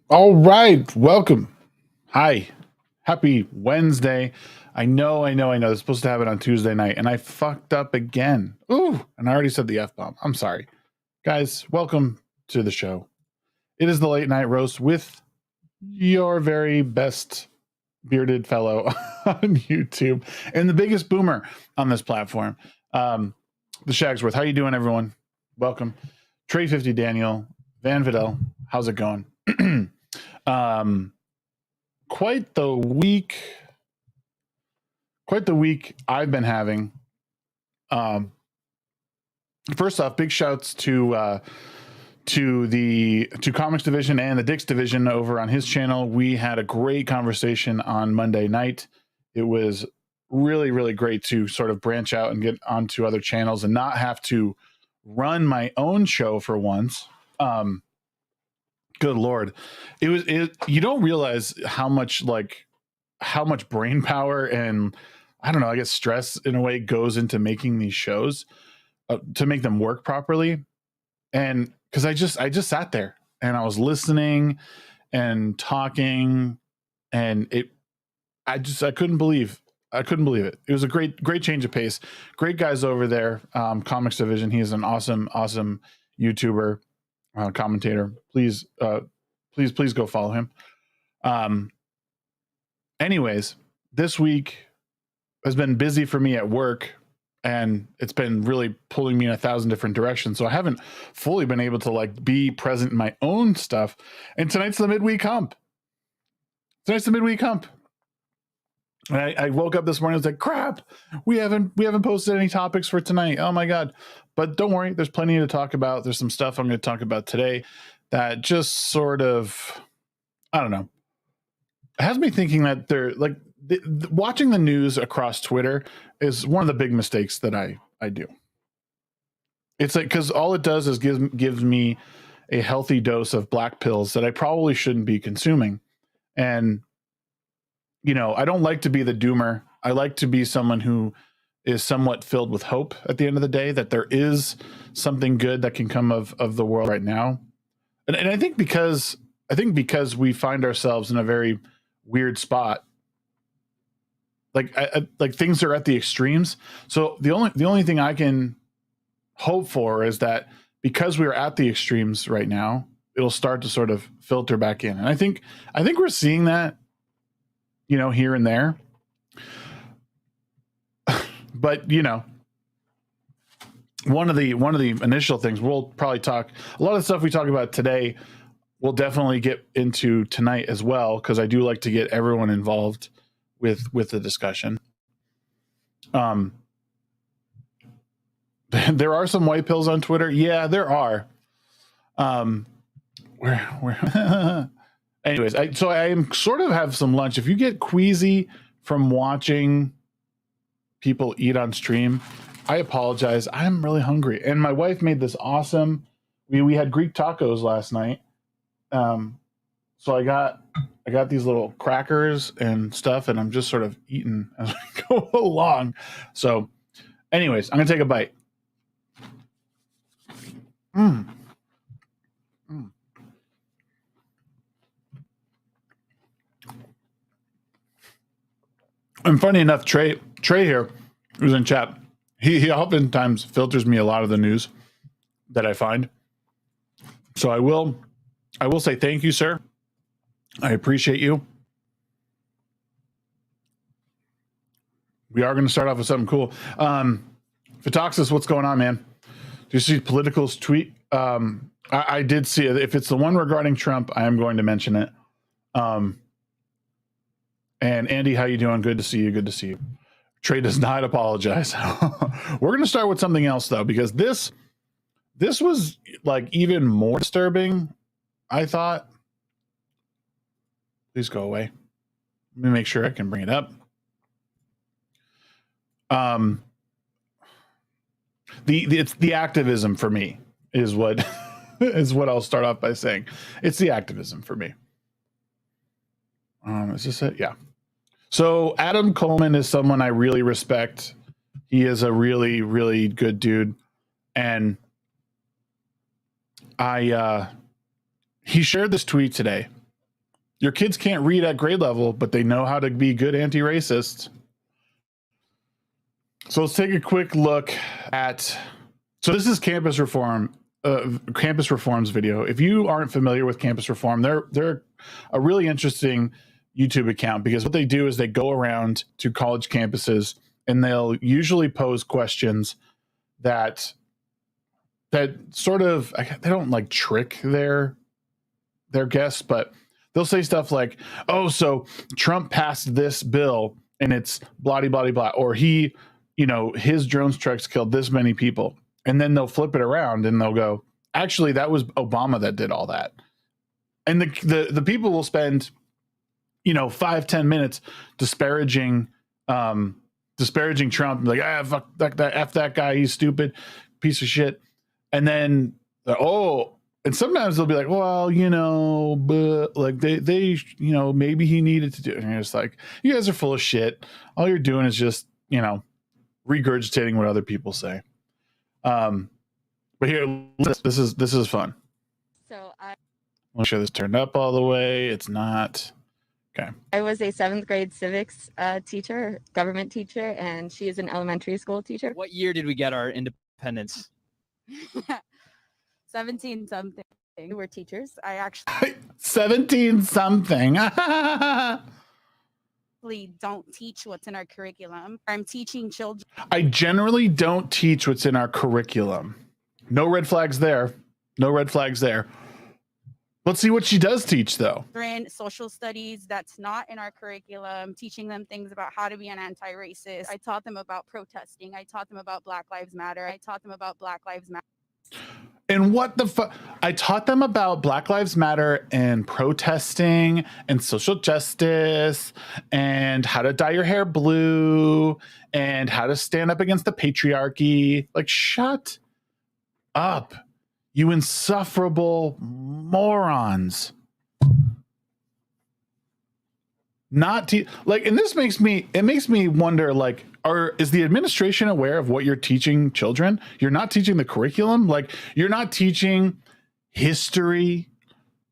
All right, welcome. Hi, happy Wednesday. I know. It's supposed to happen on Tuesday night, and I fucked up again. Ooh, and I already said the F bomb. I'm sorry. Guys, welcome to the show. It is the late night roast with your very best bearded fellow on YouTube and the biggest boomer on this platform. TheShagsworth. How you doing, everyone? Welcome. Trey 50 Daniel, Van Vidal. How's it going? um quite the week I've been having. um First off, big shouts to comics division and the Dicks division over on his channel. We had a great conversation on Monday night. It was really great to sort of branch out and get onto other channels and not have to run my own show for once. Good lord, it you don't realize how much brain power and, I don't know, I guess stress in a way goes into making these shows, to make them work properly. And because I just sat there and I was listening and talking, and I couldn't believe it. It was a great change of pace. Great guys over there. Comics division. He is an awesome YouTuber, commentator. Please go follow him. Anyways, this week has been busy for me at work, and it's been really pulling me in 1,000 different directions. So I haven't fully been able to be present in my own stuff. And tonight's the midweek hump. And I woke up this morning, I was like, crap, we haven't posted any topics for tonight. Oh my God. But don't worry, there's plenty to talk about. There's some stuff I'm going to talk about today that just sort of, I don't know, has me thinking that watching the news across Twitter is one of the big mistakes that I do. It's like, because all it does is gives me a healthy dose of black pills that I probably shouldn't be consuming. And, I don't like to be the doomer. I like to be someone who is somewhat filled with hope at the end of the day, that there is something good that can come of the world right now. And I think because we find ourselves in a very weird spot, like things are at the extremes. So the only thing I can hope for is that because we're at the extremes right now, it'll start to sort of filter back in. And I think we're seeing that, here and there. But one of the initial things we'll probably talk, a lot of the stuff we talk about today, we'll definitely get into tonight as well, because I do like to get everyone involved with the discussion. There are some white pills on Twitter. Yeah, there are. Where anyways, I am sort of have some lunch. If you get queasy from watching people eat on stream, I apologize. I'm really hungry, and my wife made this awesome. We had Greek tacos last night. So I got these little crackers and stuff, and I'm just sort of eating as we go along. So, anyways, I'm gonna take a bite. Mm. Mm. And funny enough, Trey here, who's in chat, he oftentimes filters me a lot of the news that I find. So I will say thank you, sir. I appreciate you. We are going to start off with something cool. Photoxis, what's going on, man? Do you see Political's tweet? I did see it. If it's the one regarding Trump, I am going to mention it. And Andy, how you doing? Good to see you. Trey does not apologize. We're going to start with something else, though, because this was even more disturbing, I thought. Please go away. Let me make sure I can bring it up. It's the activism for me is what is what I'll start off by saying. It's the activism for me. Is this it? Yeah. So Adam Coleman is someone I really respect. He is a really good dude, and he shared this tweet today, Your kids can't read at grade level, but they know how to be good anti-racists. So let's take a quick look at. So this is Campus Reform's video. If you aren't familiar with Campus Reform, they're a really interesting YouTube account, because what they do is they go around to college campuses and they'll usually pose questions that sort of, they don't like trick their guests, but they'll say stuff like, oh, so Trump passed this bill and it's blah, blah, blah, or he, his drone strikes killed this many people. And then they'll flip it around and they'll go, actually, that was Obama that did all that. And the people will spend, 5-10 minutes disparaging Trump, like, fuck that guy, he's stupid, piece of shit. And then, and sometimes they'll be like, well, but like they maybe he needed to do it. And you're just like, you guys are full of shit. All you're doing is just, regurgitating what other people say. But here, this is fun. So I'll make sure this turned up all the way. It's not. Okay. I was a 7th grade civics teacher, government teacher, and she is an elementary school teacher. What year did we get our independence? 17 something. We were teachers. I actually 17 something. Don't teach what's in our curriculum. I'm teaching children. I generally don't teach what's in our curriculum. No red flags there. No red flags there. Let's see what she does teach, though. Social studies, that's not in our curriculum, teaching them things about how to be an anti-racist. I taught them about protesting. I taught them about Black Lives Matter. I taught them about Black Lives Matter. And what the fuck? I taught them about Black Lives Matter and protesting and social justice and how to dye your hair blue and how to stand up against the patriarchy. Like, shut up, you insufferable morons. And this makes me wonder, like, is the administration aware of what you're teaching children? You're not teaching the curriculum. Like, you're not teaching history.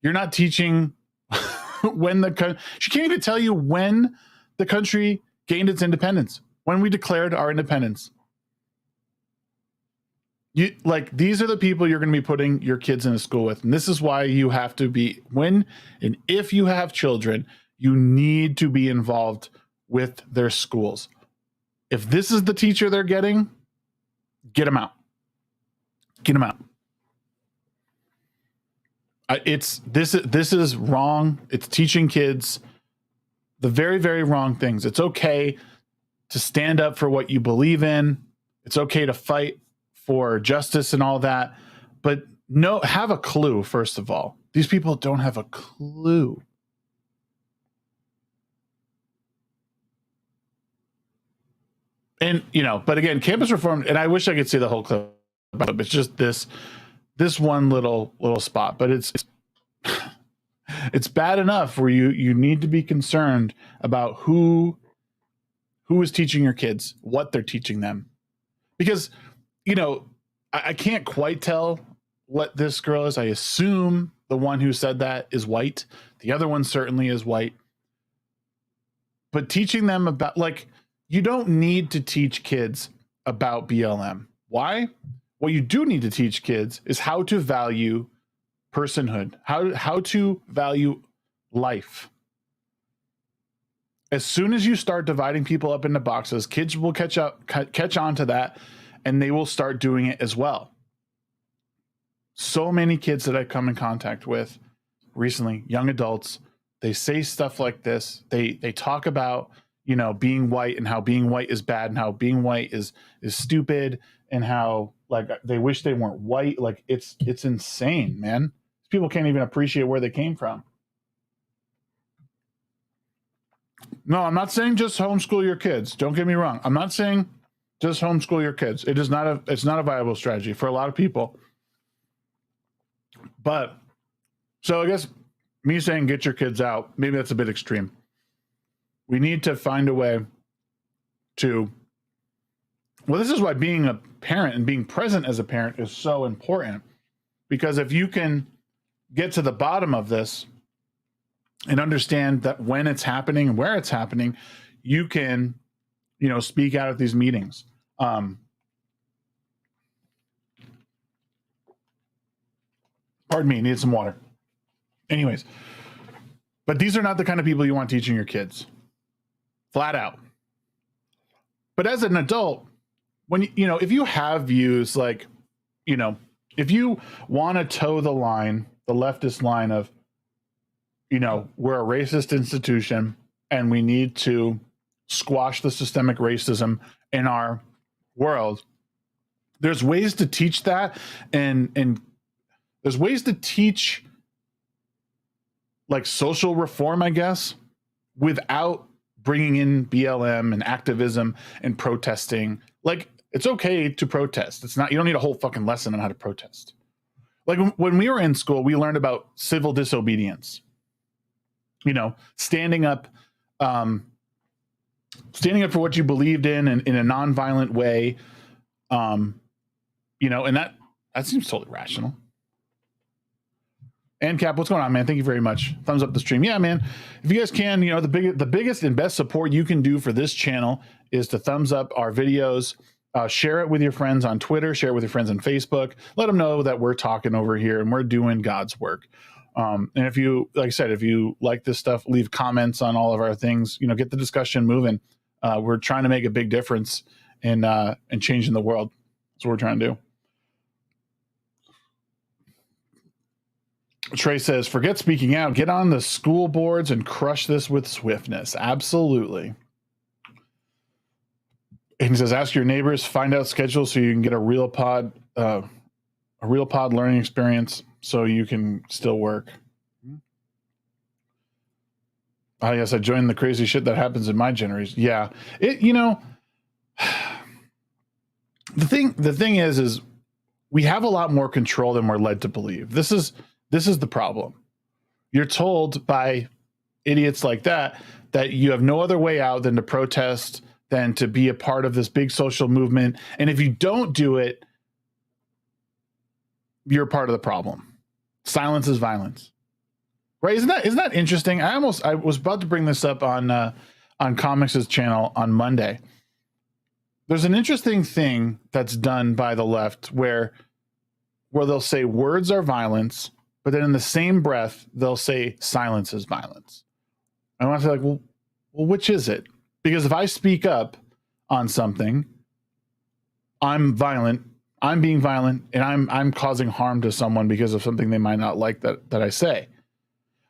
You're not teaching she can't even tell you when the country gained its independence, when we declared our independence. These are the people you're going to be putting your kids in a school with. And this is why you have to be, if you have children, you need to be involved with their schools. If this is the teacher they're getting, get them out. Get them out. This is wrong. It's teaching kids the very, very wrong things. It's okay to stand up for what you believe in. It's okay to fight for justice and all that. But have a clue, first of all. These people don't have a clue. And, but again, Campus Reform, and I wish I could see the whole clip, but it's just this one little spot. But it's bad enough where you need to be concerned about who is teaching your kids, what they're teaching them. Because, I can't quite tell what this girl is. I assume the one who said that is white. The other one certainly is white. But teaching them about, you don't need to teach kids about BLM. Why? What you do need to teach kids is how to value personhood, how to value life. As soon as you start dividing people up into boxes, kids will catch on to that, and they will start doing it as well. So many kids that I've come in contact with recently, young adults, they say stuff like this. They talk about, being white and how being white is bad and how being white is stupid and how they wish they weren't white. It's insane, man. People can't even appreciate where they came from. No, I'm not saying just homeschool your kids. Don't get me wrong. I'm not saying just homeschool your kids. It's not a viable strategy for a lot of people. But so I guess me saying get your kids out, maybe that's a bit extreme. We need to find a way to, this is why being a parent and being present as a parent is so important. Because if you can get to the bottom of this and understand that when it's happening and where it's happening, you can, speak out at these meetings. Pardon me, need some water. Anyways, but these are not the kind of people you want teaching your kids. Flat out. But as an adult, when if you have views like, if you want to toe the line, the leftist line of, we're a racist institution and we need to squash the systemic racism in our world, there's ways to teach that, and there's ways to teach like social reform, I guess, without bringing in BLM and activism and protesting. Like, it's okay to protest. It's not, you don't need a whole fucking lesson on how to protest. Like when we were in school, we learned about civil disobedience, standing up for what you believed in a nonviolent way. And that seems totally rational. And Cap, what's going on, man? Thank you very much. Thumbs up the stream. Yeah, man. If you guys can, the biggest and best support you can do for this channel is to thumbs up our videos, share it with your friends on Twitter, share it with your friends on Facebook. Let them know that we're talking over here and we're doing God's work. And if you, like I said, if you like this stuff, leave comments on all of our things. Get the discussion moving. We're trying to make a big difference in changing the world. That's what we're trying to do. Trey says, forget speaking out. Get on the school boards and crush this with swiftness. Absolutely. And he says, ask your neighbors, find out schedules so you can get a real pod learning experience so you can still work. I guess I joined the crazy shit that happens in my generation. Yeah. The thing is we have a lot more control than we're led to believe. This is the problem. You're told by idiots like that you have no other way out than to protest, than to be a part of this big social movement. And if you don't do it, you're part of the problem. Silence is violence. Right? Isn't that interesting? I was about to bring this up on Comics' channel on Monday. There's an interesting thing that's done by the left where they'll say words are violence, but then in the same breath, they'll say silence is violence. I want to say, like, well, which is it? Because if I speak up on something, I'm violent. I'm being violent, and I'm causing harm to someone because of something they might not like that I say.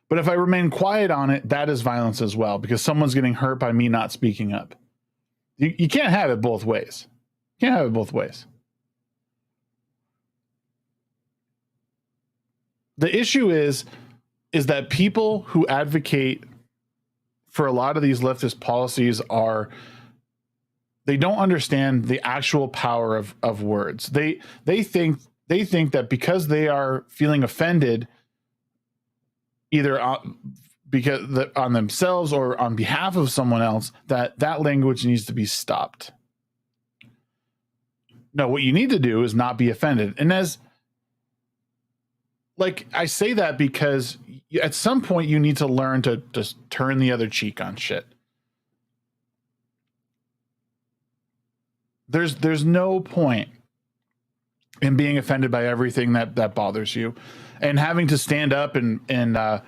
But if I remain quiet on it, that is violence as well, because someone's getting hurt by me not speaking up. You can't have it both ways. You can't have it both ways. The issue is that people who advocate for a lot of these leftist policies they don't understand the actual power of words. They think that because they are feeling offended, either on themselves or on behalf of someone else, that language needs to be stopped. No, what you need to do is not be offended. And I say that because at some point you need to learn to just turn the other cheek on shit. There's no point in being offended by everything that bothers you and having to stand up and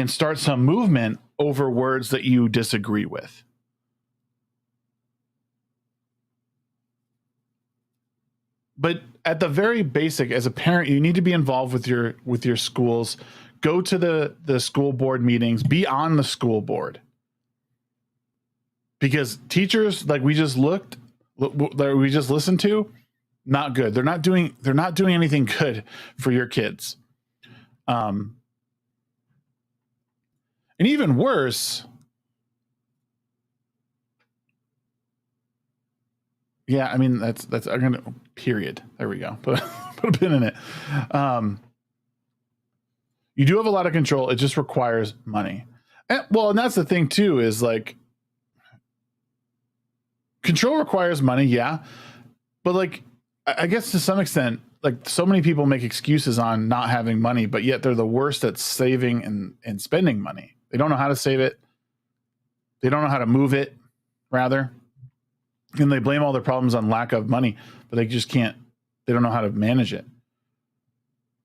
start some movement over words that you disagree with. But at the very basic, as a parent, you need to be involved with your schools. Go to the school board meetings. Be on the school board. Because teachers, like we just listened to, not good. They're not doing anything good for your kids. And even worse, yeah, I mean that's I'm gonna period. There we go. Put a pin in it. You do have a lot of control. It just requires money. And that's the thing too, is like control requires money, yeah. But like I guess to some extent, like so many people make excuses on not having money, but yet they're the worst at saving and spending money. They don't know how to save it. They don't know how to move it, rather. And they blame all their problems on lack of money, but they just can't. They don't know how to manage it.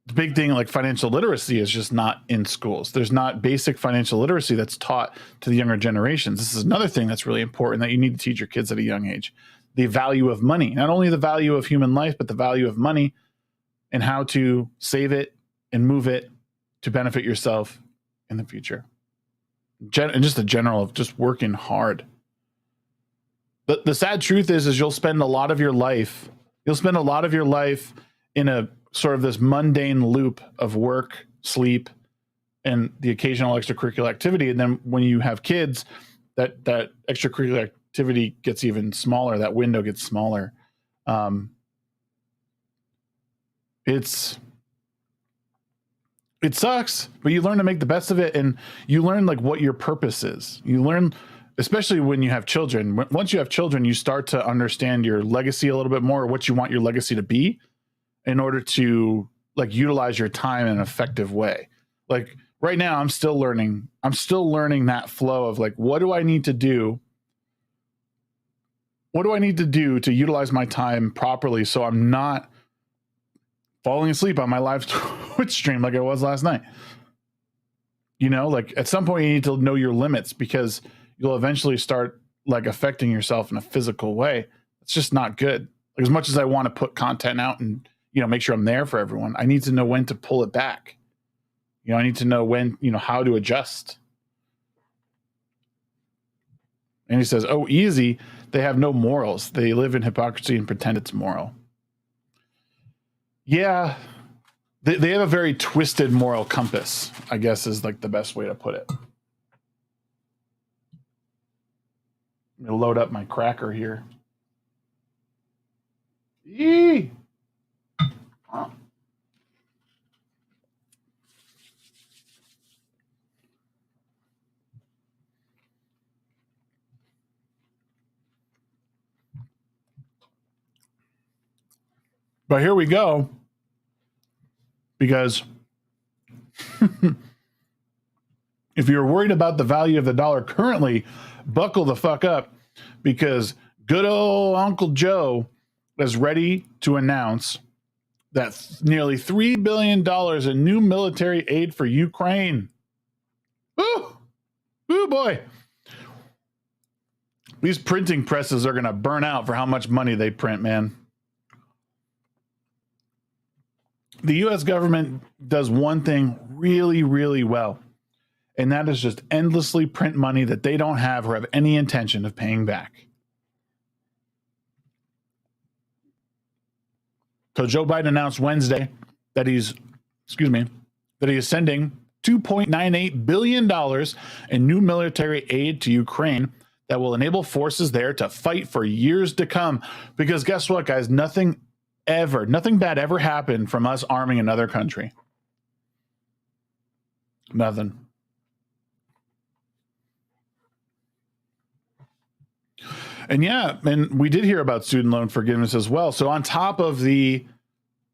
The big thing, like financial literacy, is just not in schools. There's not basic financial literacy that's taught to the younger generations. This is another thing that's really important that you need to teach your kids at a young age. The value of money, not only the value of human life, but the value of money and how to save it and move it to benefit yourself in the future. And just the general of just working hard. The sad truth is you'll spend a lot of your life in a sort of this mundane loop of work, sleep, and the occasional extracurricular activity. And then when you have kids, that extracurricular activity gets even smaller. That window gets smaller. It sucks, but you learn to make the best of it, and you learn like what your purpose is. You learn, especially when you have children. Once you have children, you start to understand your legacy a little bit more, or what you want your legacy to be, in order to like utilize your time in an effective way. Like right now, I'm still learning that flow of like, what do I need to do? What do I need to do to utilize my time properly so I'm not falling asleep on my live Twitch stream like I was last night? You know, like at some point you need to know your limits, because you'll eventually start like affecting yourself in a physical way. It's just not good. Like, as much as I want to put content out and, you know, make sure I'm there for everyone, I need to know when to pull it back. You know, I need to know when, you know, how to adjust. And he says, oh, easy. They have no morals. They live in hypocrisy and pretend it's moral. Yeah. They have a very twisted moral compass, I guess, is like the best way to put it. I'm going to load up my cracker here. Eee! Oh. But here we go, because if you're worried about the value of the dollar currently, buckle the fuck up, because good old Uncle Joe is ready to announce that nearly $3 billion in new military aid for Ukraine. Ooh, ooh boy. These printing presses are going to burn out for how much money they print, man. The U.S. government does one thing really, really well, and that is just endlessly print money that they don't have or have any intention of paying back. So Joe Biden announced Wednesday that he is sending $2.98 billion in new military aid to Ukraine that will enable forces there to fight for years to come. Because guess what, guys? Nothing bad ever happened from us arming another country. Nothing. And yeah, and we did hear about student loan forgiveness as well. So on top of the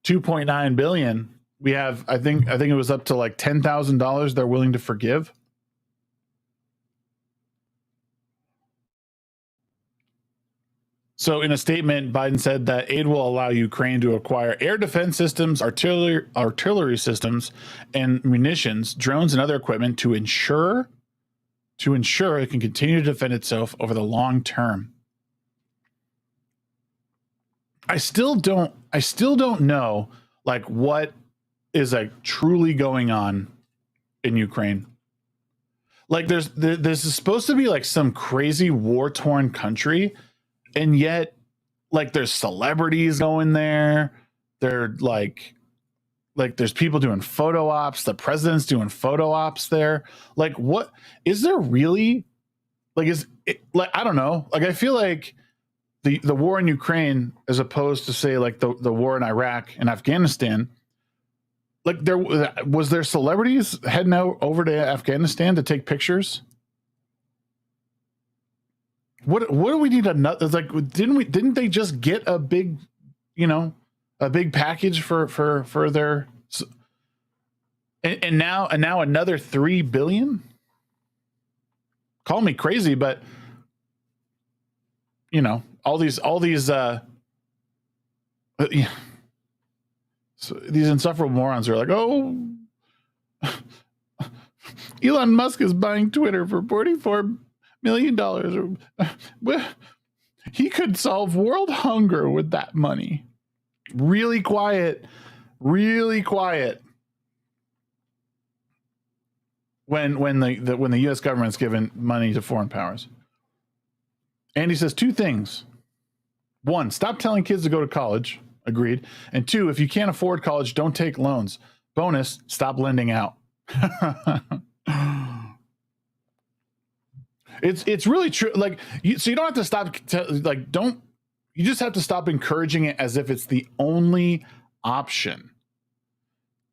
$2.9 billion, we have, I think it was up to like $10,000 they're willing to forgive. So in a statement, Biden said that aid will allow Ukraine to acquire air defense systems, artillery systems, and munitions, drones, and other equipment to ensure it can continue to defend itself over the long term. I still don't know like what is like truly going on in Ukraine. Like there's supposed to be like some crazy war-torn country, and yet like there's celebrities going there. They're like there's people doing photo ops. The president's doing photo ops there. Like, what is there really? Like, is it like, I don't know. Like, I feel like the war in Ukraine, as opposed to say like the war in Iraq and Afghanistan, like there celebrities heading out over to Afghanistan to take pictures. What do we need another? It's like, didn't they just get a big, a big package for their, and now another $3 billion? call me crazy, but you know, all these yeah. So these insufferable morons are like, oh, Elon Musk is buying Twitter for $44 million. He could solve world hunger with that money. Really quiet when the U.S. government's given money to foreign powers. Andy says 2 things. 1, stop telling kids to go to college. Agreed. And 2, if you can't afford college, don't take loans. Bonus, stop lending out. It's really true. Like, so you don't have to stop. You just have to stop encouraging it as if it's the only option.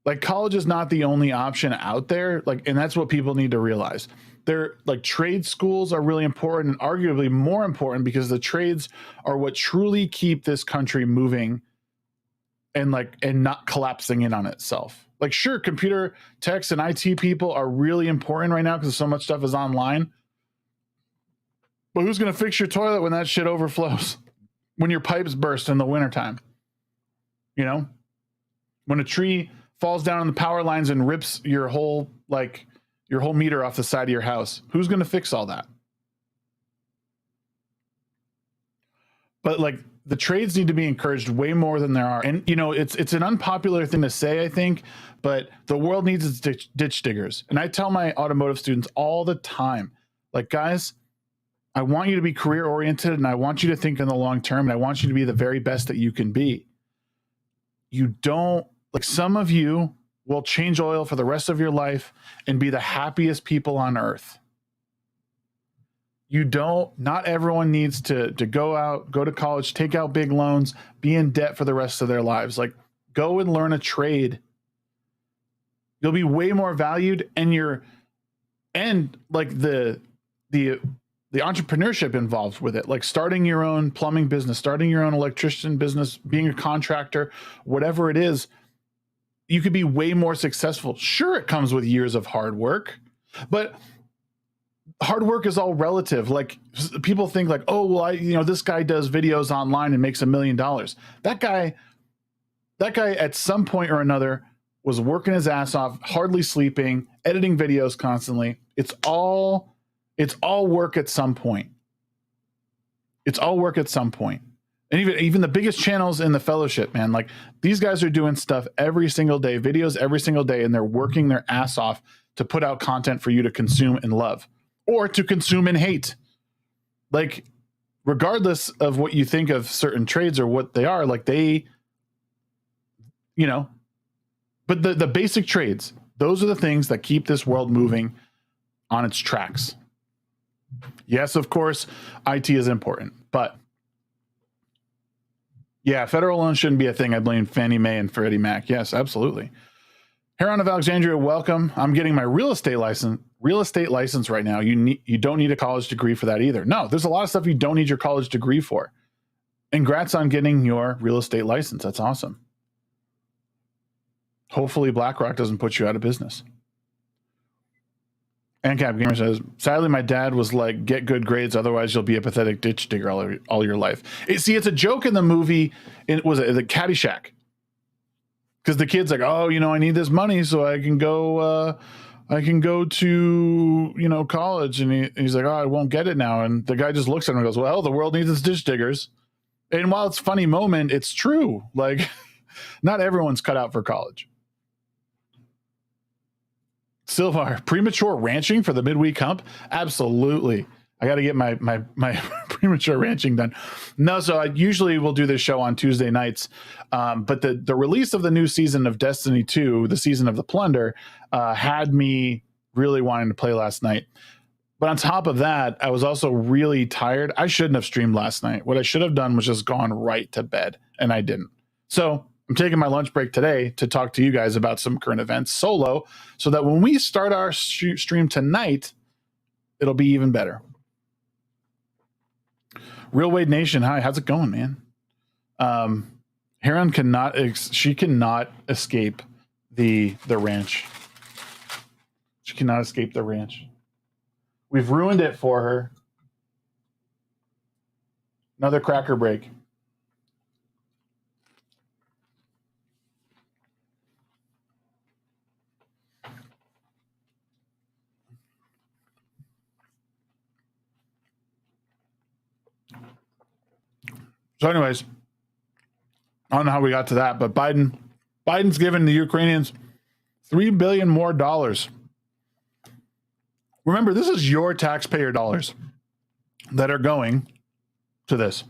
Like, college is not the only option out there. Like, and that's what people need to realize. They're like, trade schools are really important, and arguably more important, because the trades are what truly keep this country moving and not collapsing in on itself. Like, sure, computer techs and IT people are really important right now because so much stuff is online. But who's going to fix your toilet when that shit overflows? When your pipes burst in the wintertime? You know? When a tree falls down on the power lines and rips your whole meter off the side of your house, who's going to fix all that? But like, the trades need to be encouraged way more than there are. And you know, it's an unpopular thing to say, I think, but the world needs its ditch diggers. And I tell my automotive students all the time, like, guys, I want you to be career oriented, and I want you to think in the long term, and I want you to be the very best that you can be. You don't, like, some of you will change oil for the rest of your life and be the happiest people on earth. Not everyone needs to go to college, take out big loans, be in debt for the rest of their lives. Like, go and learn a trade. You'll be way more valued, and like the entrepreneurship involved with it, like starting your own plumbing business, starting your own electrician business, being a contractor, whatever it is, you could be way more successful. Sure, it comes with years of hard work, but hard work is all relative. Like, people think like, oh, well, this guy does videos online and makes $1 million. That guy at some point or another was working his ass off, hardly sleeping, editing videos constantly. It's all work at some point. It's all work at some point. And even the biggest channels in the fellowship, man, like, these guys are doing stuff every single day, videos every single day, and they're working their ass off to put out content for you to consume and love, or to consume and hate. Like, regardless of what you think of certain trades or what they are, like, they, but the basic trades, those are the things that keep this world moving on its tracks. Yes, of course, IT is important, but yeah, federal loans shouldn't be a thing. I blame Fannie Mae and Freddie Mac. Yes, absolutely. Heron of Alexandria, welcome. I'm getting my real estate license right now. You don't need a college degree for that either. No, there's a lot of stuff you don't need your college degree for. Congrats on getting your real estate license. That's awesome. Hopefully BlackRock doesn't put you out of business. ANCAP Gamer says, sadly, my dad was like, get good grades, otherwise you'll be a pathetic ditch digger all your life. It's a joke in the movie. Was it the Caddyshack? Because the kid's like, oh, I need this money so I can go to, college. And he's like, oh, I won't get it now. And the guy just looks at him and goes, well, the world needs its ditch diggers. And while it's a funny moment, it's true. Like, not everyone's cut out for college. Silvar, premature ranching for the midweek hump? Absolutely. I got to get my premature ranching done. No, so I usually will do this show on Tuesday nights. But the release of the new season of Destiny 2, the season of the Plunder, had me really wanting to play last night. But on top of that, I was also really tired. I shouldn't have streamed last night. What I should have done was just gone right to bed, and I didn't. So I'm taking my lunch break today to talk to you guys about some current events solo, so that when we start our stream tonight, it'll be even better. Real Wade Nation, hi, how's it going, man? Heron cannot escape the ranch. She cannot escape the ranch. We've ruined it for her. Another cracker break. So anyways, I don't know how we got to that, but Biden's giving the Ukrainians $3 billion more dollars. Remember, this is your taxpayer dollars that are going to this.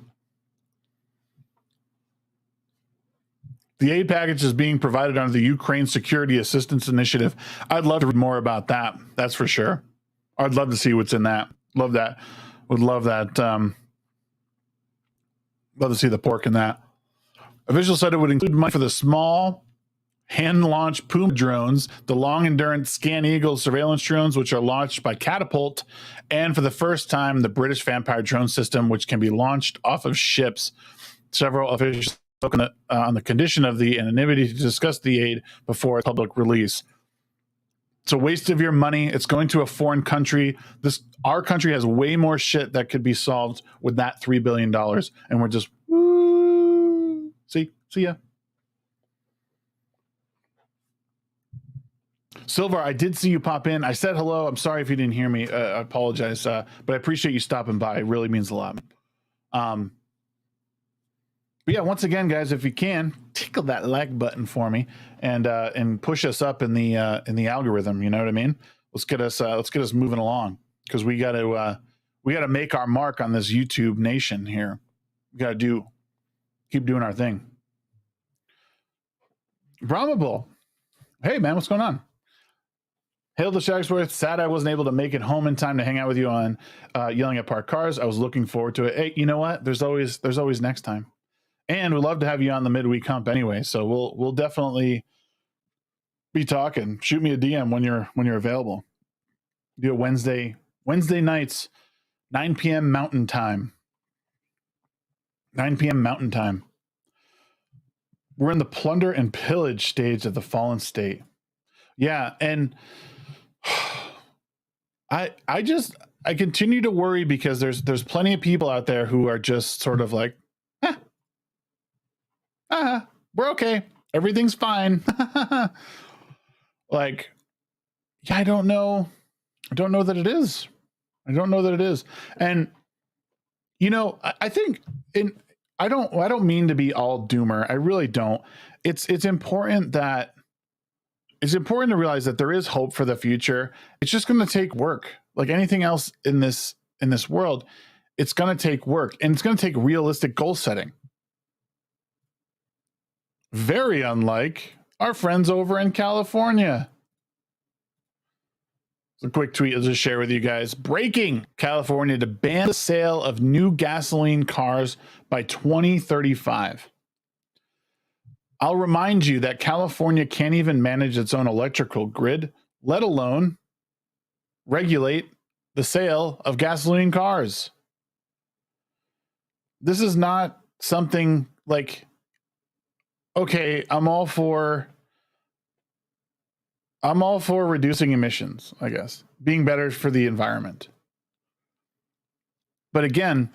The aid package is being provided under the Ukraine Security Assistance Initiative. I'd love to read more about that. That's for sure. I'd love to see what's in that. Love that. Would love that. Love to see the pork in that. Officials said it would include money for the small hand-launched Puma drones, the long-endurance Scan Eagle surveillance drones, which are launched by Catapult, and for the first time, the British Vampire drone system, which can be launched off of ships. Several officials spoke on the condition of the anonymity to discuss the aid before public release. It's a waste of your money. It's going to a foreign country. Our country has way more shit that could be solved with that $3 billion, and we're just woo. See ya. Silver, I did see you pop in. I said hello. I'm sorry if you didn't hear me. I apologize, but I appreciate you stopping by. It really means a lot. But yeah, once again, guys, if you can, tickle that like button for me and push us up in the algorithm. You know what I mean? Let's get us moving along, because we got to make our mark on this YouTube nation here. We got to keep doing our thing. Brahmable, hey man, what's going on? Hail TheShagsworth. Sad I wasn't able to make it home in time to hang out with you on Yelling at Parked Cars. I was looking forward to it. Hey, you know what? There's always next time. And we'd love to have you on the midweek hump anyway. So we'll definitely be talking. Shoot me a DM when you're available. Do it Wednesday nights, 9 p.m. Mountain Time. 9 p.m. Mountain Time. We're in the plunder and pillage stage of the fallen state. Yeah, and I continue to worry, because there's plenty of people out there who are just sort of like, we're okay. Everything's fine. Like, yeah, I don't know that it is. I don't know that it is. And, you know, I think I don't mean to be all doomer. I really don't. It's important to realize that there is hope for the future. It's just going to take work. Like anything else in this world, it's going to take work, and it's going to take realistic goal setting. Very unlike our friends over in California. A quick tweet I'll just share with you guys. Breaking: California to ban the sale of new gasoline cars by 2035. I'll remind you that California can't even manage its own electrical grid, let alone regulate the sale of gasoline cars. This is not something like, okay, I'm all for reducing emissions, I guess, being better for the environment. But again,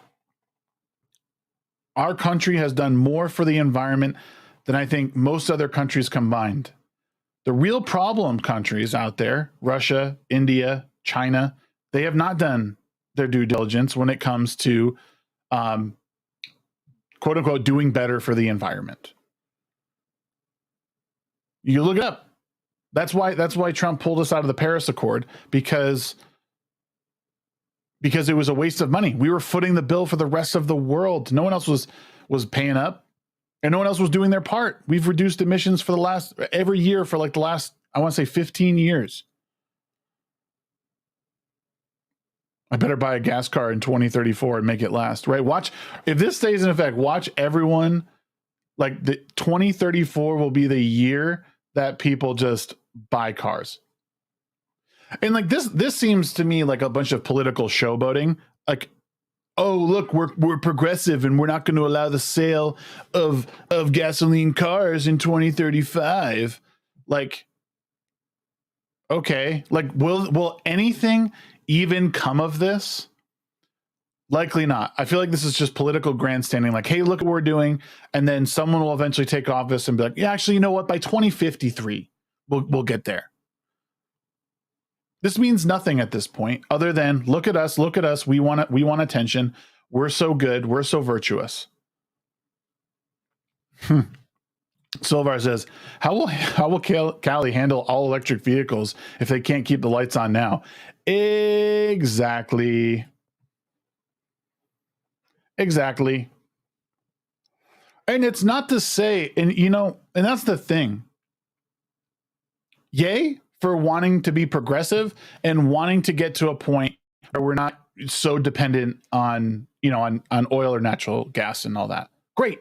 our country has done more for the environment than I think most other countries combined. The real problem countries out there, Russia, India, China, they have not done their due diligence when it comes to quote unquote doing better for the environment. You look it up. That's why Trump pulled us out of the Paris Accord, because it was a waste of money. We were footing the bill for the rest of the world. No one else was paying up, and no one else was doing their part. We've reduced emissions for every year for like the last, I want to say 15 years. I better buy a gas car in 2034 and make it last, right? Watch, if this stays in effect, watch everyone, like the 2034 will be the year that people just buy cars. And like this seems to me like a bunch of political showboating. Like, oh, look, we're progressive and we're not going to allow the sale of gasoline cars in 2035. Like, Okay, like will anything even come of this? Likely not. I feel like this is just political grandstanding. Like, hey, look what we're doing, and then someone will eventually take office and be like, yeah, actually, you know what? By 2053, we'll get there. This means nothing at this point, other than look at us, look at us. We want attention. We're so good. We're so virtuous. Silvar says, how will Cali handle all electric vehicles if they can't keep the lights on now? Exactly. And it's not to say, and and that's the thing. Yay for wanting to be progressive and wanting to get to a point where we're not so dependent on, on oil or natural gas and all that. Great.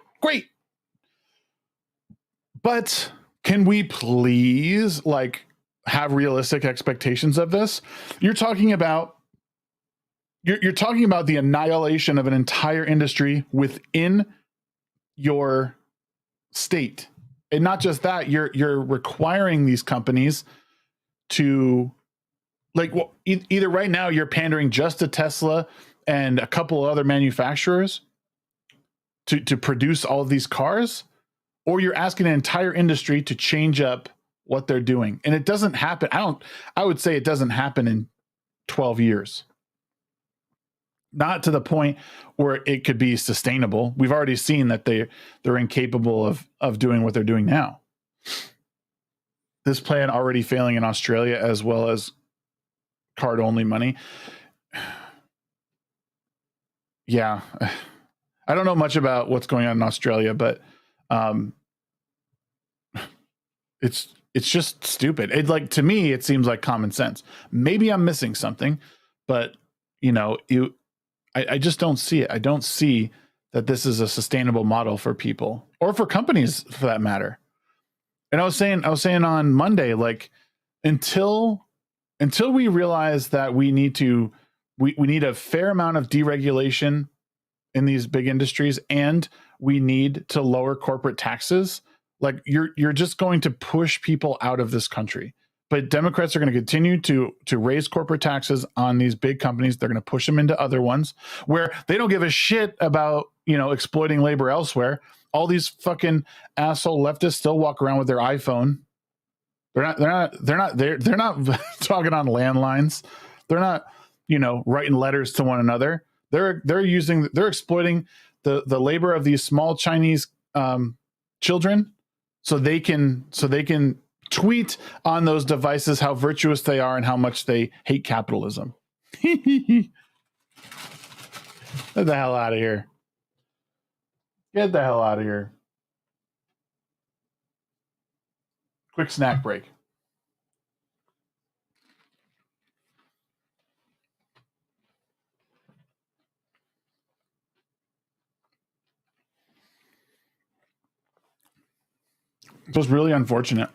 But can we please have realistic expectations of this? You're talking about the annihilation of an entire industry within your state. And not just that, you're requiring these companies to either right now you're pandering just to Tesla and a couple of other manufacturers to produce all of these cars, or you're asking an entire industry to change up what they're doing. And it doesn't happen. I would say it doesn't happen in 12 years. Not to the point where it could be sustainable. We've already seen that they're incapable of doing what they're doing now. This plan already failing in Australia as well as card only money. Yeah. I don't know much about what's going on in Australia, but it's just stupid. To me, it seems like common sense. Maybe I'm missing something, but I just don't see it. I don't see that this is a sustainable model for people or for companies for that matter. And I was saying on Monday, until we realize that we need a fair amount of deregulation in these big industries, and we need to lower corporate taxes, you're just going to push people out of this country. But Democrats are going to continue to raise corporate taxes on these big companies. They're going to push them into other ones where they don't give a shit about, exploiting labor elsewhere. All these fucking asshole leftists still walk around with their iPhone. They're not talking on landlines. They're not, writing letters to one another. They're exploiting the labor of these small Chinese children so they can tweet on those devices how virtuous they are and how much they hate capitalism. Get the hell out of here. Get the hell out of here. Quick snack break. It was really unfortunate.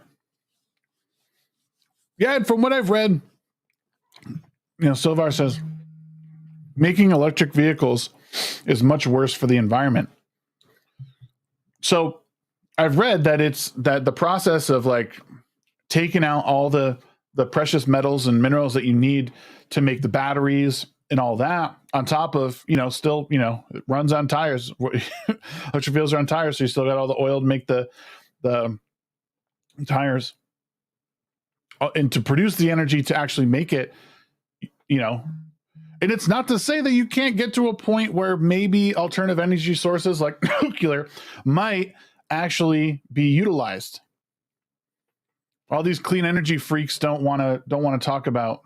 Yeah, and from what I've read, Silvar says making electric vehicles is much worse for the environment. So I've read that the process of taking out all the precious metals and minerals that you need to make the batteries and all that, on top of, still, it runs on tires. Electric vehicles are on tires, so you still got all the oil to make the tires. And to produce the energy to actually make it, and it's not to say that you can't get to a point where maybe alternative energy sources like nuclear might actually be utilized. All these clean energy freaks don't want to talk about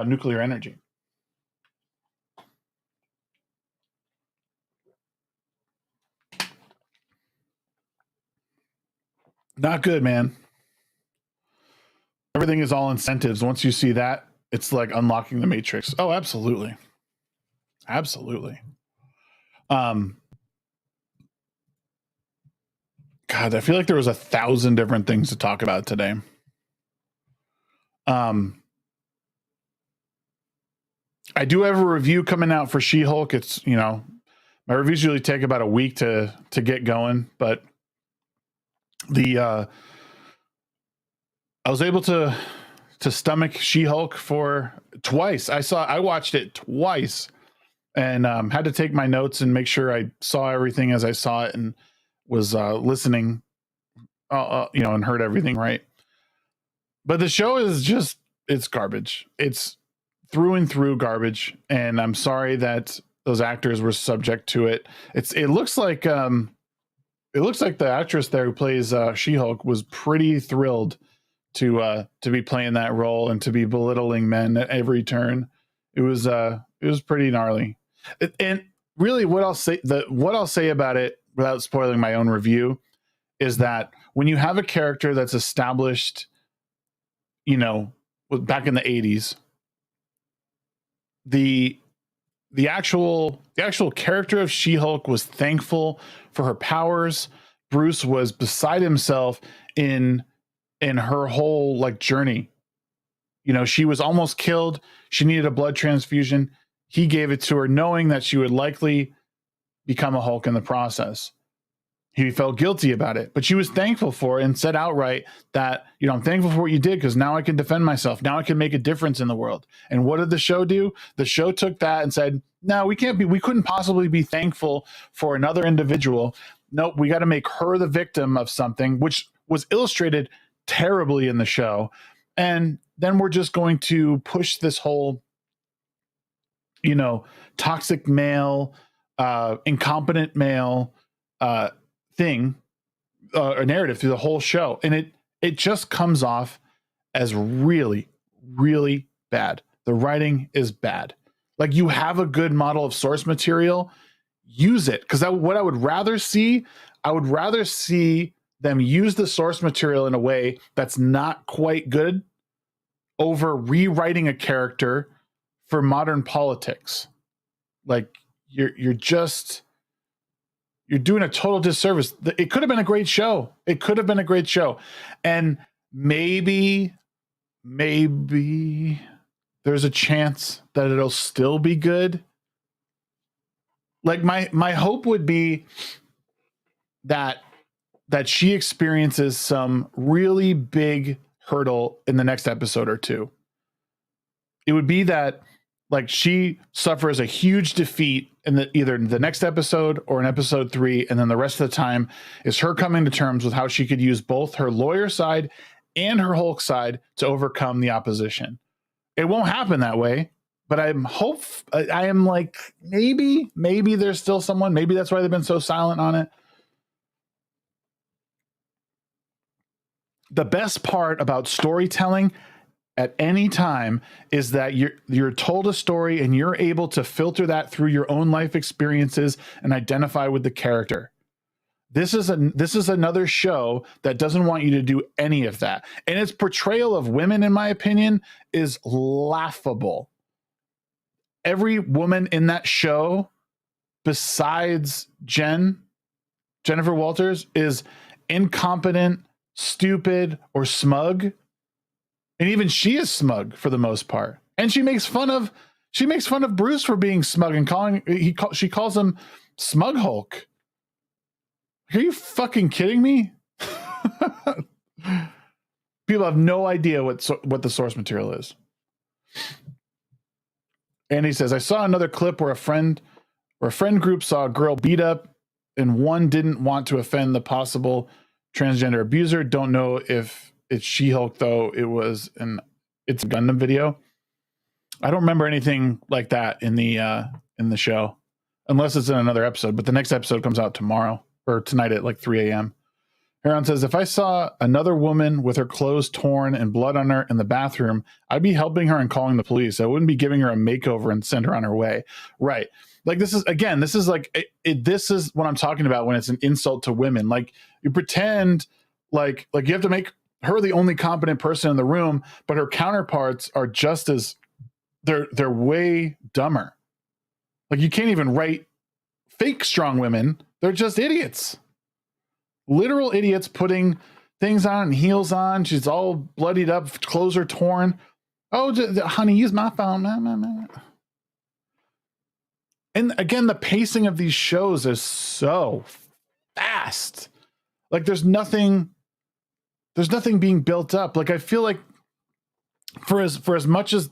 nuclear energy. Not good, man. Everything is all incentives. Once you see that, it's like unlocking the matrix. Oh, absolutely. God, I feel like there was 1,000 different things to talk about today. I do have a review coming out for She-Hulk. It's, my reviews usually take about a week to get going, but I was able to to stomach She-Hulk for twice. I watched it twice and had to take my notes and make sure I saw everything as I saw it and was listening, and heard everything right. But the show is just, it's garbage. It's through and through garbage. And I'm sorry that those actors were subject to it. It looks like the actress there who plays She-Hulk was pretty thrilled to be playing that role and to be belittling men at every turn. It was pretty gnarly. And really what I'll say about it without spoiling my own review is that when you have a character that's established, back in the 80s, the actual character of She-Hulk was thankful for her powers. Bruce was beside himself in her whole like journey. She was almost killed. She needed a blood transfusion. He gave it to her knowing that she would likely become a Hulk in the process. He felt guilty about it, but she was thankful for it and said outright that, I'm thankful for what you did because now I can defend myself. Now I can make a difference in the world. And what did the show do? The show took that and said, no, we couldn't possibly be thankful for another individual. Nope, we got to make her the victim of something, which was illustrated terribly in the show. And then we're just going to push this whole, toxic male, incompetent male, thing, a narrative through the whole show, and it just comes off as really, really bad. The writing is bad. Like, you have a good model of source material, use it, because what I would rather see them use the source material in a way that's not quite good over rewriting a character for modern politics. Like, you're doing a total disservice. It could have been a great show. And maybe there's a chance that it'll still be good. Like, my hope would be that she experiences some really big hurdle in the next episode or two. It would be that, like, she suffers a huge defeat in either the next episode or in episode 3, and then the rest of the time is her coming to terms with how she could use both her lawyer side and her Hulk side to overcome the opposition. It won't happen that way, but I am like, maybe there's still someone. Maybe that's why they've been so silent on it. The best part about storytelling at any time is that you're told a story and you're able to filter that through your own life experiences and identify with the character. This is another show that doesn't want you to do any of that. And its portrayal of women, in my opinion, is laughable. Every woman in that show, besides Jennifer Walters, is incompetent, stupid, or smug. And even she is smug for the most part. And she makes fun of Bruce for being smug and she calls him Smug Hulk. Are you fucking kidding me? People have no idea what the source material is. And he says, I saw another clip where a friend group saw a girl beat up and one didn't want to offend the possible transgender abuser. Don't know if it's She-Hulk, though. It's a Gundam video. I don't remember anything like that in the show, unless it's in another episode. But the next episode comes out tomorrow or tonight at like 3 a.m. Heron says, if I saw another woman with her clothes torn and blood on her in the bathroom, I'd be helping her and calling the police. I wouldn't be giving her a makeover and send her on her way. Right. Like, this is what I'm talking about when it's an insult to women. Like, you pretend like you have to make her the only competent person in the room, but her counterparts are just as they're way dumber. Like, you can't even write fake strong women. They're just idiots. Literal idiots putting things on and heels on. She's all bloodied up, clothes are torn. Oh, honey, use my phone. And again, the pacing of these shows is so fast. Like, there's nothing being built up. Like, I feel like for as much as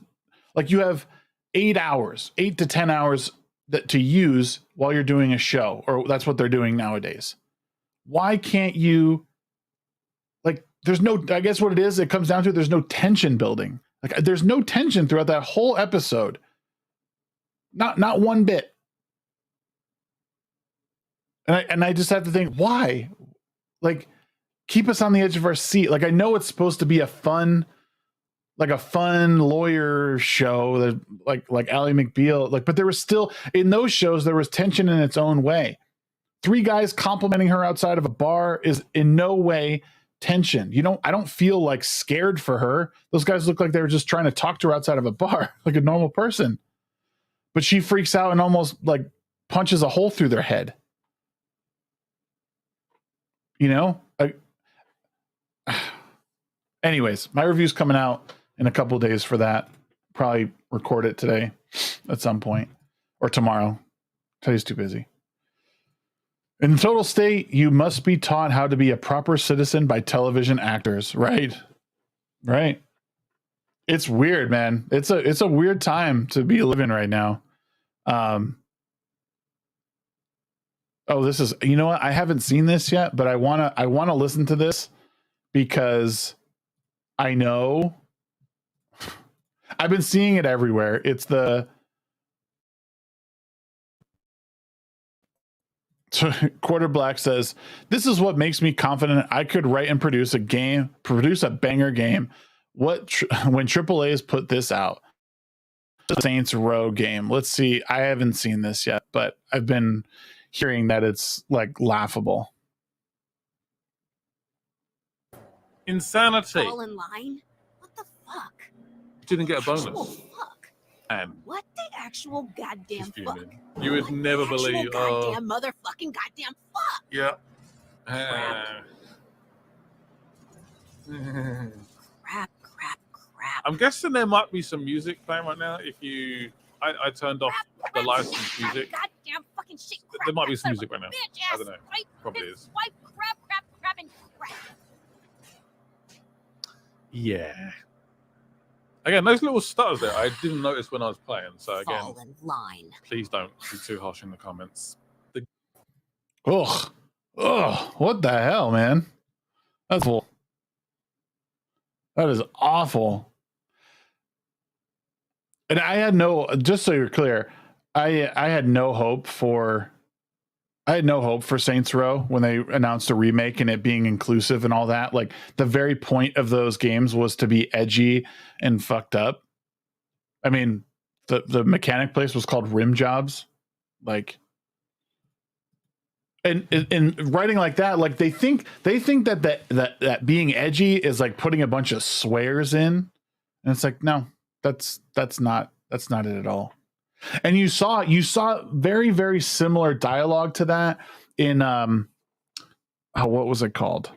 like you have 8 to 10 hours that to use while you're doing a show, or that's what they're doing nowadays. Why can't you, like, there's no, I guess what it is, it comes down to, there's no tension building. Like there's no tension throughout that whole episode. Not one bit. And I just have to think, why? Like, keep us on the edge of our seat. Like, I know it's supposed to be a fun lawyer show that like Ally McBeal, like, but there was still, in those shows, there was tension in its own way. 3 guys complimenting her outside of a bar is in no way tension. I don't feel like scared for her. Those guys look like they were just trying to talk to her outside of a bar like a normal person. But she freaks out and almost like punches a hole through their head. Anyways, my review's coming out in a couple of days for that. Probably record it today at some point or tomorrow. Today's too busy. In Total State, you must be taught how to be a proper citizen by television actors. Right. It's weird, man. It's a weird time to be living right now. This is, you know what? I haven't seen this yet, but I want to listen to this because I know I've been seeing it everywhere. It's the Quarter Black says, "This is what makes me confident I could write and produce a banger game. When AAA's put this out, the Saints Row game. Let's see. I haven't seen this yet, but I've been hearing that it's like laughable." Insanity. All in line? What the fuck? Didn't get a bonus. Actual fuck. And What the actual goddamn fuck? you would What never the actual believe. Goddamn motherfucking goddamn fuck. Yeah. Crap. I'm guessing there might be some music playing right now. I turned off the licensed music. Goddamn fucking shit. There might be some music right now. Bitch I ass. don't know. Probably is. Wipe crap and crap. Yeah. Again, those little stutters there, I didn't notice when I was playing. So again, Fall in line. please don't be too harsh in the comments. Ugh, what the hell, man? That's awful. That is awful. And I had just so you're clear, I had no hope for Saints Row when they announced a remake and it being inclusive and all that. Like, the very point of those games was to be edgy and fucked up. I mean, the mechanic place was called Rim Jobs. Like, and writing like that, like they think that being edgy is like putting a bunch of swears in, and it's like, no, that's not it at all. And you saw very, very similar dialogue to that in what was it called?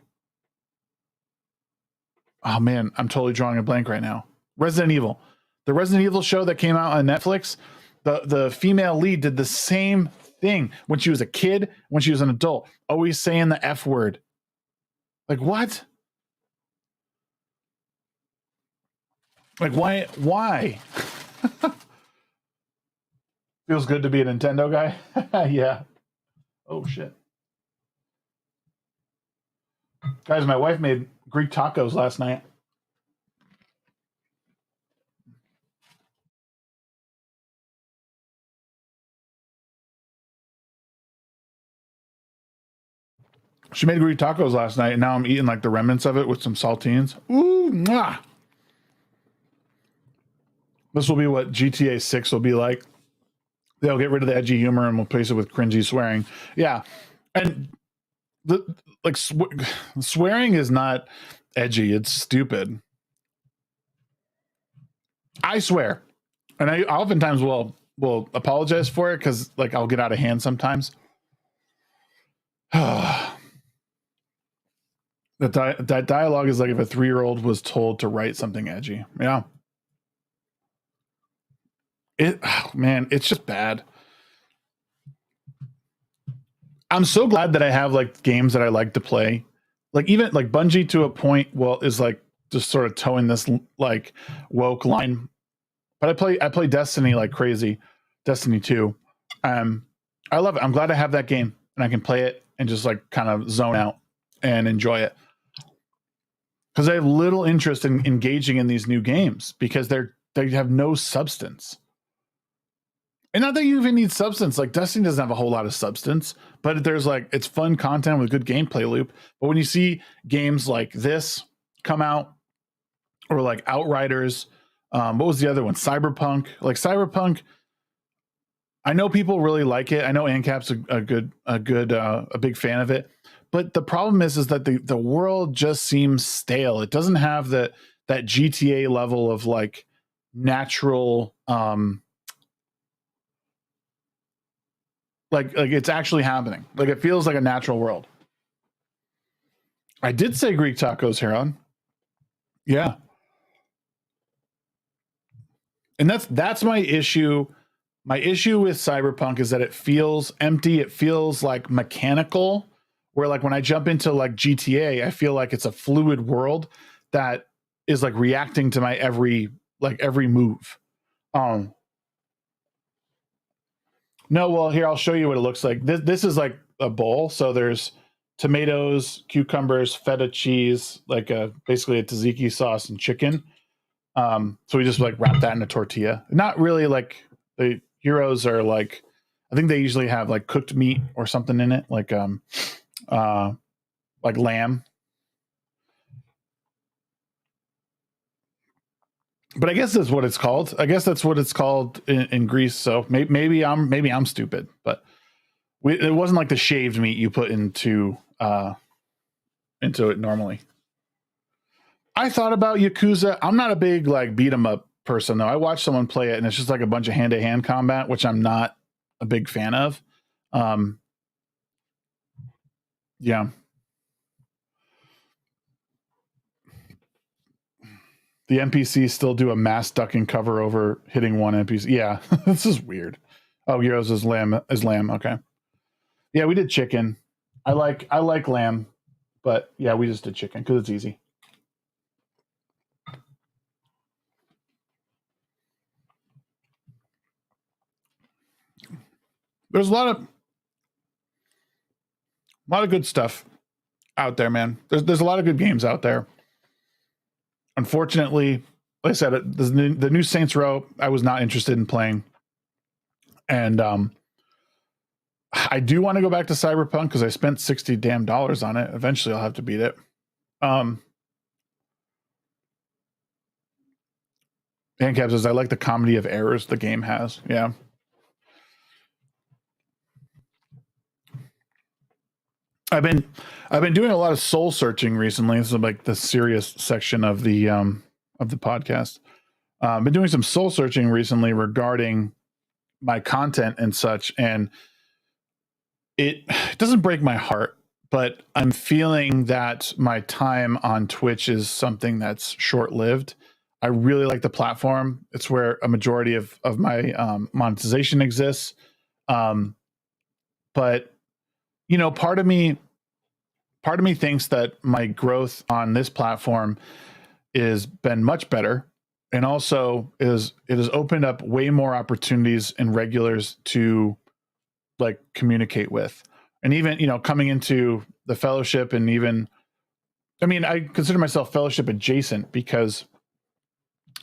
Oh man, I'm totally drawing a blank right now. Resident Evil. The Resident Evil show that came out on Netflix, the female lead did the same thing when she was a kid, when she was an adult, always saying the F word. Like, what? Like, why? Feels good to be a Nintendo guy. Yeah. Oh shit. Guys, my wife made Greek tacos last night. She made Greek tacos last night, and now I'm eating like the remnants of it with some saltines. Ooh, mwah. This will be what GTA 6 will be like. They'll get rid of the edgy humor and we'll replace it with cringy swearing. Yeah. And swearing is not edgy. It's stupid. I swear. And I oftentimes will apologize for it because like I'll get out of hand sometimes. That dialogue is like if a 3-year-old was told to write something edgy. Yeah. It's just bad. I'm so glad that I have like games that I like to play. Like even like Bungie to a point, well, is like just sort of towing this like woke line. But I play Destiny like crazy, Destiny 2. I love it. I'm glad I have that game and I can play it and just like kind of zone out and enjoy it. Because I have little interest in engaging in these new games because they have no substance. And not that you even need substance. Like Destiny doesn't have a whole lot of substance, but there's like it's fun content with good gameplay loop. But when you see games like this come out, or like Outriders, what was the other one? Cyberpunk. Like Cyberpunk, I know people really like it. I know ANCAP's a big fan of it. But the problem is that the world just seems stale. It doesn't have that GTA level of like natural like it's actually happening. Like it feels like a natural world. I did say Greek tacos, Heron. Yeah. And that's my issue. My issue with Cyberpunk is that it feels empty. It feels like mechanical, where like when I jump into like GTA, I feel like it's a fluid world that is like reacting to my every move. No, well, here I'll show you what it looks like. This is like a bowl. So there's tomatoes, cucumbers, feta cheese, like basically a tzatziki sauce and chicken. So we just like wrap that in a tortilla. Not really like the gyros are like, I think they usually have like cooked meat or something in it, like lamb. But I guess that's what it's called. I guess that's what it's called in Greece. So maybe I'm stupid, but it wasn't like the shaved meat you put into it normally. I thought about Yakuza. I'm not a big like beat 'em up person though. I watched someone play it and it's just like a bunch of hand-to-hand combat, which I'm not a big fan of. Yeah. The NPCs still do a mass duck and cover over hitting one NPC. Yeah, this is weird. Oh, Heroes is lamb. Okay. Yeah, we did chicken. I like lamb, but yeah, we just did chicken because it's easy. There's a lot of good stuff out there, man. There's a lot of good games out there. Unfortunately, like I said, the new Saints Row, I was not interested in playing. And I do want to go back to Cyberpunk because I spent $60 on it. Eventually I'll have to beat it. Handcap says, I like the comedy of errors the game has. Yeah. I've been doing a lot of soul searching recently. This is like the serious section of the podcast. I've been doing some soul searching recently regarding my content and such, and it doesn't break my heart, but I'm feeling that my time on Twitch is something that's short-lived. I really like the platform. It's where a majority of my monetization exists. But you know, part of me thinks that my growth on this platform is been much better, and also it has opened up way more opportunities and regulars to like communicate with. And even, you know, coming into the fellowship, and even, I mean, I consider myself fellowship adjacent because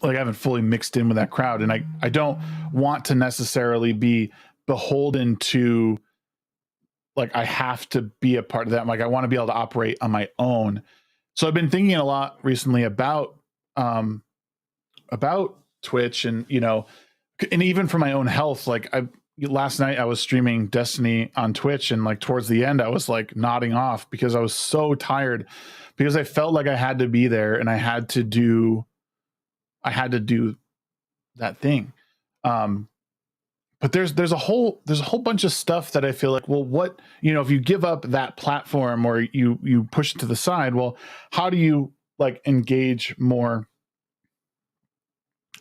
like I haven't fully mixed in with that crowd, and I don't want to necessarily be beholden to like I have to be a part of that. Like I want to be able to operate on my own. So I've been thinking a lot recently about Twitch, and you know, and even for my own health. Like last night I was streaming Destiny on Twitch, and like towards the end I was like nodding off because I was so tired, because I felt like I had to be there and I had to do that thing. But there's a whole bunch of stuff that I feel like, well, what, you know, if you give up that platform or you push it to the side, well, how do you like engage more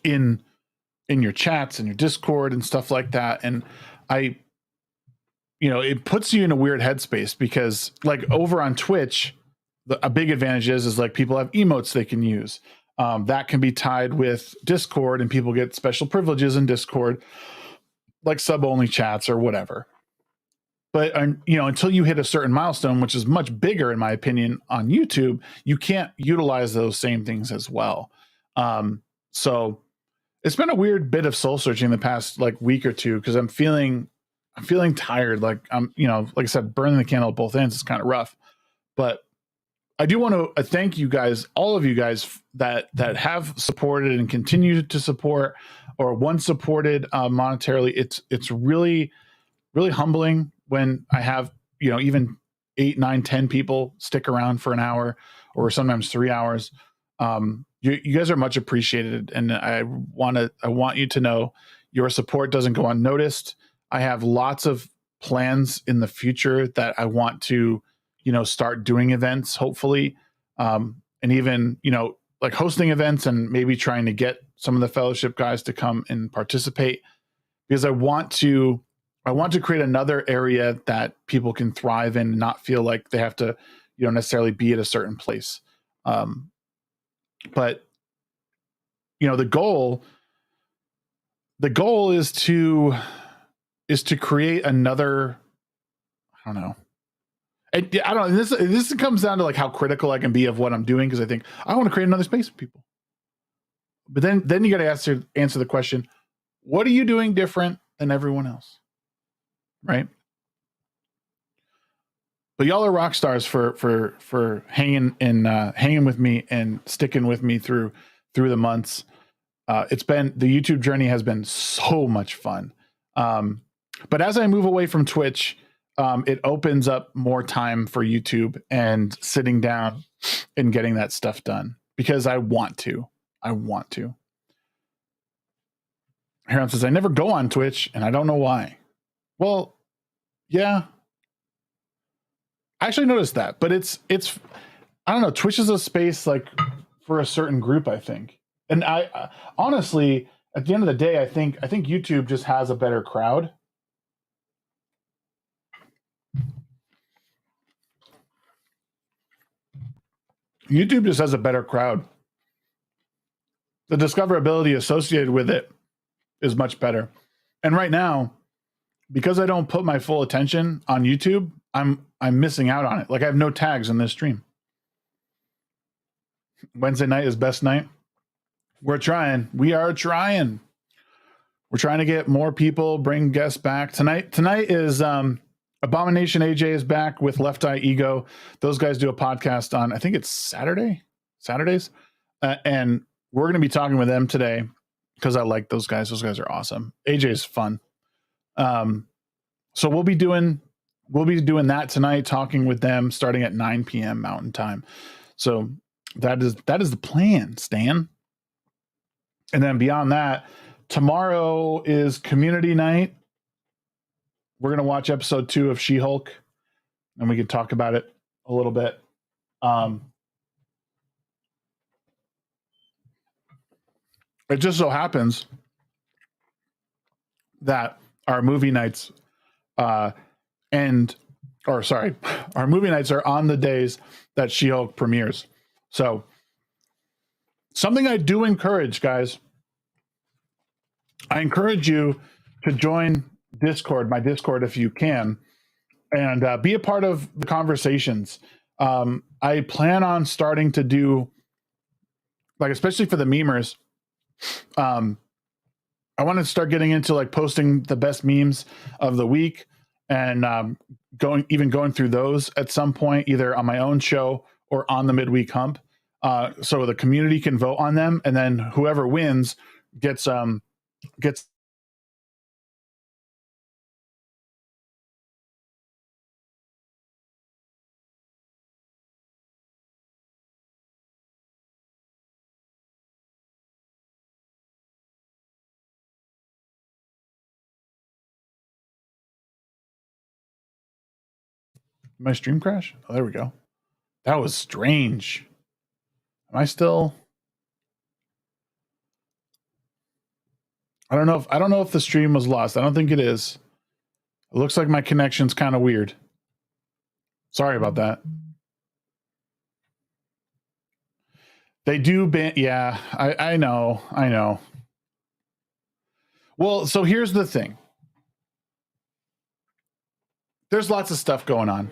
in your chats and your Discord and stuff like that? And I, you know, it puts you in a weird headspace because like over on Twitch, a big advantage is like people have emotes they can use. That can be tied with Discord, and people get special privileges in Discord, like sub-only chats or whatever. But until you hit a certain milestone, which is much bigger in my opinion on YouTube, you can't utilize those same things as well. So it's been a weird bit of soul searching the past like week or two, because I'm feeling tired. Like like I said, burning the candle at both ends is kind of rough. But I do want to thank you guys, all of you guys that have supported and continue to support, or once supported monetarily. It's really, really humbling when I have even 8, 9, 10 people stick around for an hour or sometimes 3 hours. You guys are much appreciated, and I want you to know your support doesn't go unnoticed. I have lots of plans in the future that I want to start doing events, hopefully, and even like hosting events, and maybe trying to get some of the fellowship guys to come and participate, because I want to create another area that people can thrive in and not feel like they have to necessarily be at a certain place. But the goal is to create another, I don't know. I don't know. This comes down to like how critical I can be of what I'm doing, because I think I want to create another space for people. But then you got to answer the question, what are you doing different than everyone else? Right? But y'all are rock stars for hanging with me and sticking with me through the months. The YouTube journey has been so much fun. But as I move away from Twitch, it opens up more time for YouTube and sitting down and getting that stuff done, because I want to. Heron says, I never go on Twitch and I don't know why. Well, yeah. I actually noticed that, but it's I don't know. Twitch is a space like for a certain group, I think. And I honestly, at the end of the day, I think YouTube just has a better crowd. YouTube just has a better crowd. The discoverability associated with it is much better. And right now, because I don't put my full attention on YouTube, I'm missing out on it. Like I have no tags in this stream. Wednesday night is best night. We're trying. We are trying. We're trying to get more people, bring guests back. Tonight is Abomination AJ is back with Left Eye Ego. Those guys do a podcast on, I think it's Saturdays. And we're going to be talking with them today because I like those guys. Those guys are awesome. AJ is fun. So we'll be doing that tonight, talking with them starting at 9 p.m. Mountain Time. So that is the plan, Stan. And then beyond that, tomorrow is community night. We're going to watch episode 2 of She-Hulk, and we can talk about it a little bit. It just so happens that our movie nights our movie nights are on the days that She-Hulk premieres. So something I do encourage, guys, I encourage you to join Discord, my Discord, if you can, and be a part of the conversations. I plan on starting to do, like, especially for the memers, I want to start getting into like posting the best memes of the week, and going through those at some point, either on my own show or on the midweek hump, so the community can vote on them, and then whoever wins gets my stream crash. Oh, there we go. That was strange. Am I still? I don't know if the stream was lost. I don't think it is. It looks like my connection's kind of weird. Sorry about that. They do ban. Yeah, I know. Well, so here's the thing. There's lots of stuff going on.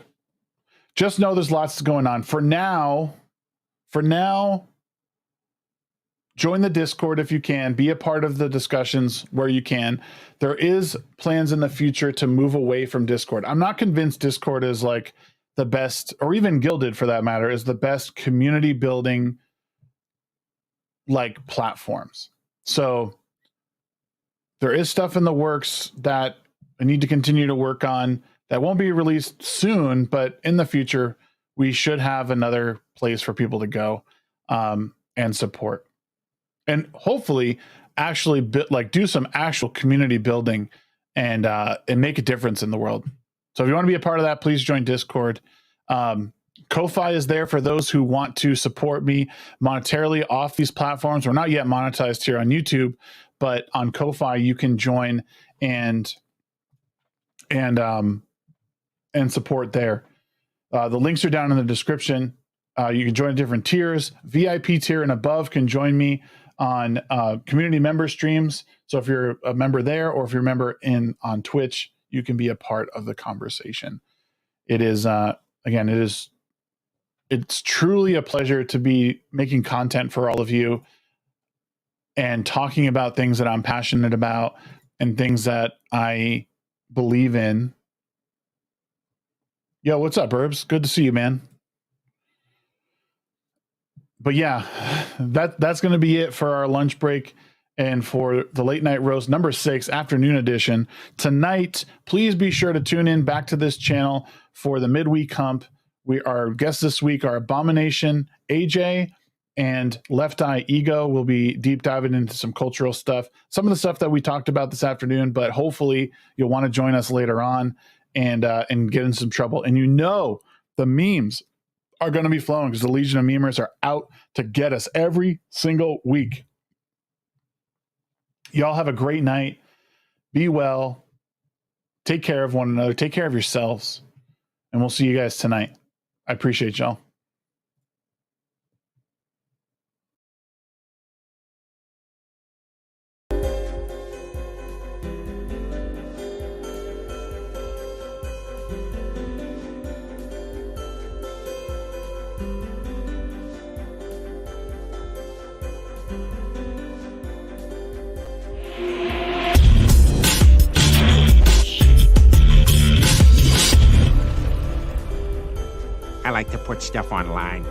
Just know there's lots going on. For now, join the Discord if you can. Be a part of the discussions where you can. There is plans in the future to move away from Discord. I'm not convinced Discord is like the best, or even Gilded for that matter, is the best community building like platforms. So there is stuff in the works that I need to continue to work on that won't be released soon, but in the future, we should have another place for people to go and support. And hopefully actually do some actual community building and make a difference in the world. So if you want to be a part of that, please join Discord. Ko-Fi is there for those who want to support me monetarily off these platforms. We're not yet monetized here on YouTube, but on Ko-Fi you can join and support there. The links are down in the description. You can join different tiers. VIP tier and above can join me on community member streams. So if you're a member there, or if you're a member on Twitch, you can be a part of the conversation. It is it's truly a pleasure to be making content for all of you and talking about things that I'm passionate about and things that I believe in. Yo, what's up, Herbs? Good to see you, man. But yeah, that's going to be it for our lunch break and for the late night roast number 6 afternoon edition. Tonight, please be sure to tune in back to this channel for the midweek hump. Our guests this week are Abomination, AJ, and Left Eye Ego. We'll be deep diving into some cultural stuff, some of the stuff that we talked about this afternoon, but hopefully you'll want to join us later on and get in some trouble. And the memes are going to be flowing because the Legion of Memers are out to get us every single week. Y'all have a great night. Be well. Take care of one another. Take care of yourselves. And we'll see you guys tonight. I appreciate y'all. I like to put stuff online.